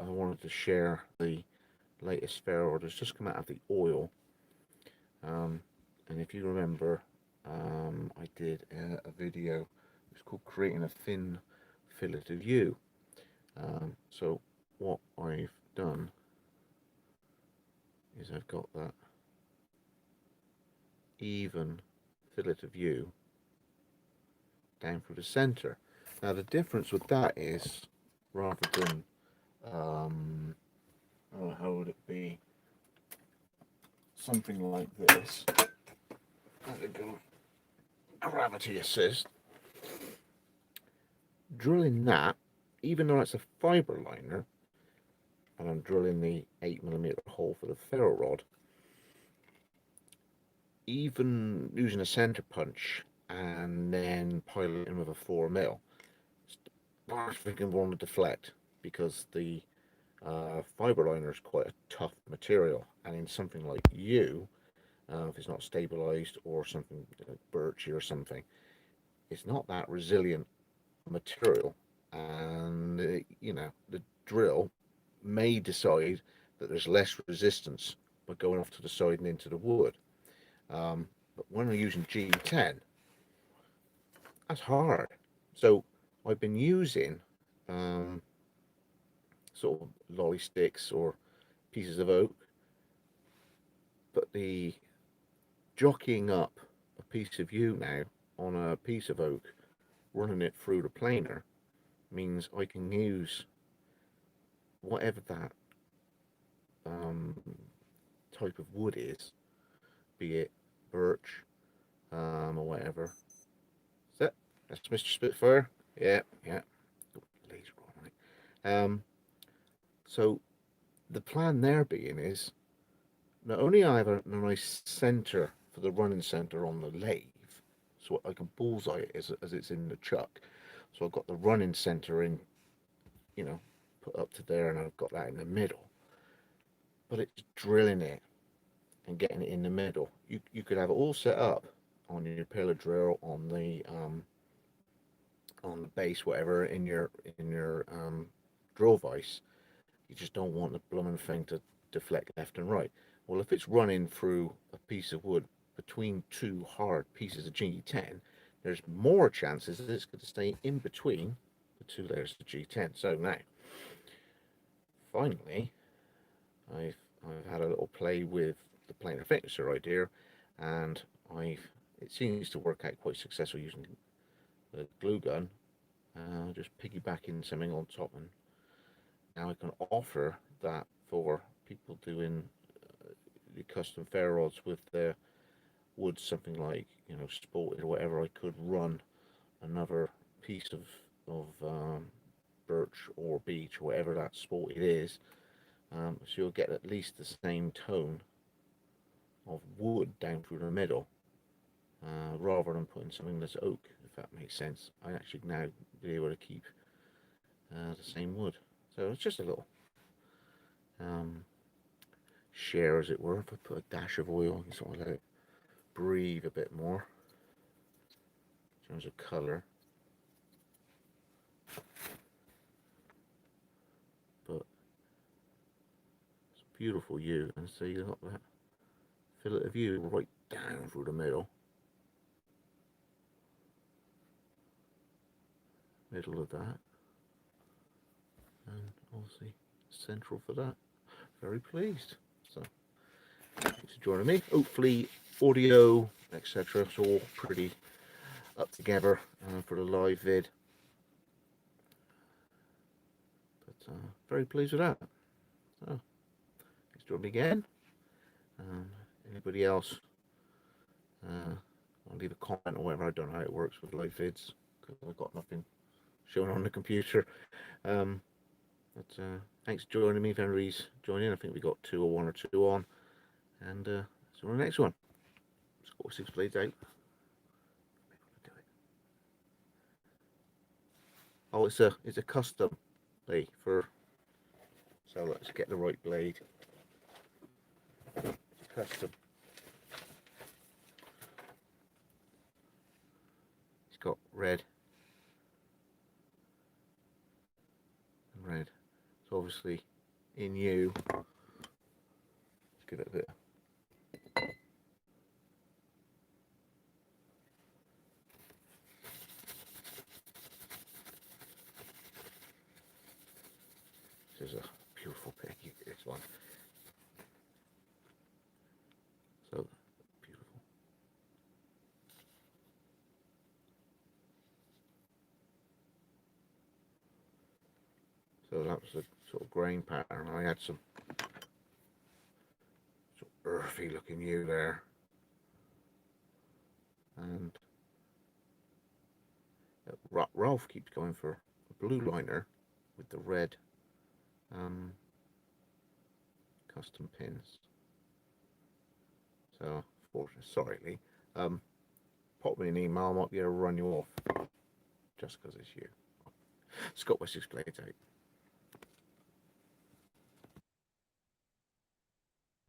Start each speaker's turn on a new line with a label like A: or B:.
A: I wanted to share the latest Ferro that's just come out of the oil. And if you remember, I did a video. It's called creating a thin fillet of you. So what I've done is I've got that even fillet of you down through the center. Now the difference with that is, rather than oh, how would it be, something like this, there we go, gravity assist, drilling that, even though it's a fiber liner and I'm drilling the 8mm hole for the ferro rod, even using a center punch and then piloting with a 4mm, it's freaking want to deflect, because the fiber liner is quite a tough material, and in something like you, if it's not stabilized or something like birchy or something, it's not that resilient material, and you know, the drill may decide that there's less resistance by going off to the side and into the wood. But when we're using G10, that's hard. So I've been using sort of lolly sticks or pieces of oak, but the jockeying up a piece of yew now on a piece of oak, running it through the planer, means I can use whatever that type of wood is, be it birch or whatever. Is that's Mr. Spitfire? Yeah, yeah. Laser on it. So the plan there being is, not only I have a nice center for the running center on the lathe, so I can bullseye it as it's in the chuck. So I've got the running center in, you know, put up to there, and I've got that in the middle. But it's drilling it and getting it in the middle. You could have it all set up on your pillar drill, on the base, whatever, in your drill vise. You just don't want the blooming thing to deflect left and right. Well, if it's running through a piece of wood between two hard pieces of G10, there's more chances that it's going to stay in between the two layers of G10. So now, finally, I've had a little play with the planar thicknesser idea, and it seems to work out quite successful using the glue gun. Just piggybacking something on top, and now I can offer that for people doing the custom ferro rods with their wood, something like, you know, sported or whatever. I could run another piece of birch or beech, or whatever that sported is, so you'll get at least the same tone of wood down through the middle, rather than putting something that's oak, if that makes sense. I actually now be able to keep the same wood. So it's just a little share, as it were. If I put a dash of oil, you sort of let it breathe a bit more in terms of colour. But it's beautiful yew, and so you got that fillet of yew right down through the middle of that, and obviously central for that. Very pleased. So thanks for joining me. Hopefully audio, etc., it's all pretty up together for the live vid. But very pleased with that. So thanks for joining me again. Anybody else I'll leave a comment or whatever. I don't know how it works with live vids, because I've got nothing showing on the computer. But thanks for joining me. If anybody's joining, I think we got 2 or 1 or 2 on, and so on the next one. Let's go 6 blades out. Oh, it's a custom blade for. So let's get the right blade. It's custom. It's got red and red. So obviously in you. Let's give it a bit. This is a beautiful pancake, this one. So beautiful. So that was a sort of grain pattern. I had some sort of earthy looking hue there. And Ralph keeps going for a blue liner with the red custom pins. So, sorry, pop me an email. I might be able to run you off just because it's you. Scott Wessex Play Tape.